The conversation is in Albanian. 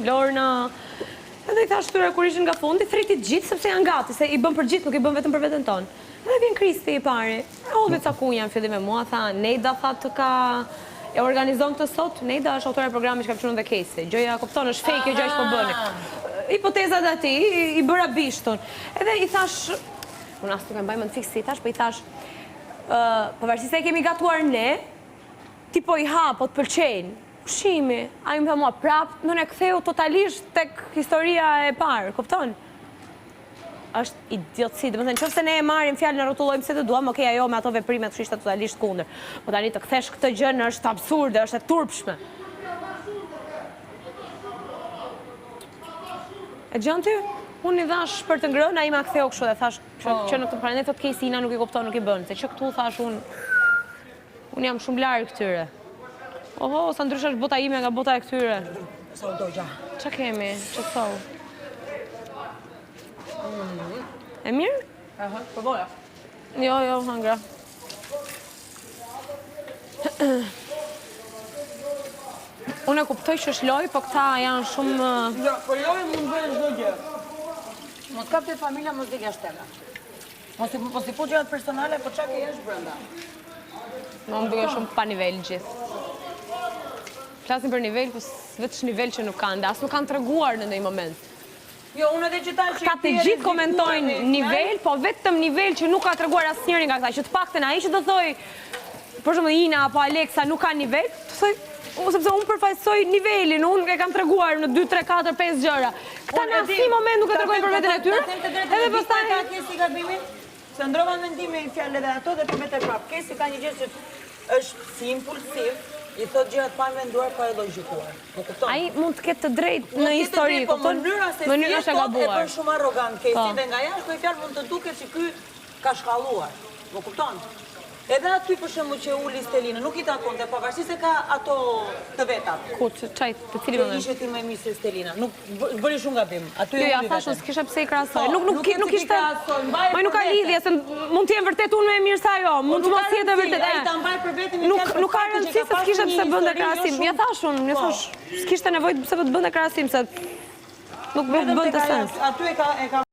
Lorna. Edhe i thash tyre kur ishin nga fundi, thritit gjithë sepse janë gati, se i bën për gjithë, nuk i bën vetëm për veten tonë. Edhe vjen Kristi i pari. Hodhi ca kunja në fillim me mua, tha, Nejda tha të ka e organizon këtë sot, Nejda është autore e programit që ka përshunë dhe Kesi. Gjoja, kupton, është fake, gjoj që po bëni. Hipotezat ati, i bëra bishtun. Edhe i thash, unë asë nuk e mbaj më në fiksi, i thash, po i thash, përveçse se kemi gatuar ne, ti po i ha, po të pëlqejnë. Ushimi, a i më tha mua, prap, në ne ktheu totalisht tek historia e parë, kupton? Është idiotësi, dhe më thënë, qofse ne e marim fjallë në rrotullojmë se të duam, okej, ajo me ato veprimet kështë totalisht kundër. Po tani të kthesh këtë gjë është absurde, është e turpshme. E gjën ty? Unë i dhash për të ngrënë, a i ma ktheu kështu dhe thash që në këtë planet thot Kesi Ina nuk i kupton, nuk i bën, se që këtu thash unë jam shumë larë këtyre. Oho, sa ndrysh është bota ime nga bota e këtyre. Sa u dogja. Qa kemi? Që të thou? E mirë? Po boja. Jo, hangra. Unë e kuptoj që është loj, po këta janë shumë... Jo, po loj mund bëjë çdo gjë. Mos kap të familja, mos dhe shtela. Mos i po gjërat personale, po qa ke jesh brenda. Më duke shumë pa nivel gjithë. Flasin për nivel, po vetësh nivel që nuk kanë, dhe asë nuk kanë të reguar në ndonjë moment. Jo, unë edhe qëta që... Ka të gjithë komentojnë nivel, po vetëm nivel që nuk ka të reguar asë njëri nga këta, që të pakten a i që të thoi, për shumë Ina apo Alexa nuk ka nivel, të thoi, sepse unë përfaqësoj nivelin, unë e kam të reguar në 2, 3, 4, 5 gjëra. Këta në asë një moment nuk e të regojnë për vetën e tyre, edhe pastaj... Ka Kesi gabimin, se ndrova mendime i fjallë edhe ato dhe të mete prapë. Kesi ka një gjë që është si impulsiv, i thot gjërat pa menduar, pa e logjikuar. Ai mund të ketë të drejtë në histori, kupton? Mënyra se si e thot e për shumë arrogant Kesi dhe nga jashtë për fjalë mund të duket që ky ka shkalluar. Më kupton? Edhe aty për shembull që uli Stelina, nuk i takonte pavarësisht se ka ato të vetat. Ku çaj, të cilin moment? Ishe ti më mirë se Stelina. Nuk bëri shumë gabim. Aty jo, ja thashun s'kisha pse i krahasoj. Nuk ishte. Më nuk ka lidhje se mund të jem vërtet unë më mirë se ajo. Mund të mos jetë vërtet. Ai ta mbaj për vetëm nuk ka rëndësi se s'kisha pse bënte krahasim. Ja thashun, më thosh, s'kishte nevojë pse të bënte krahasim se nuk bënte sens. Aty e ka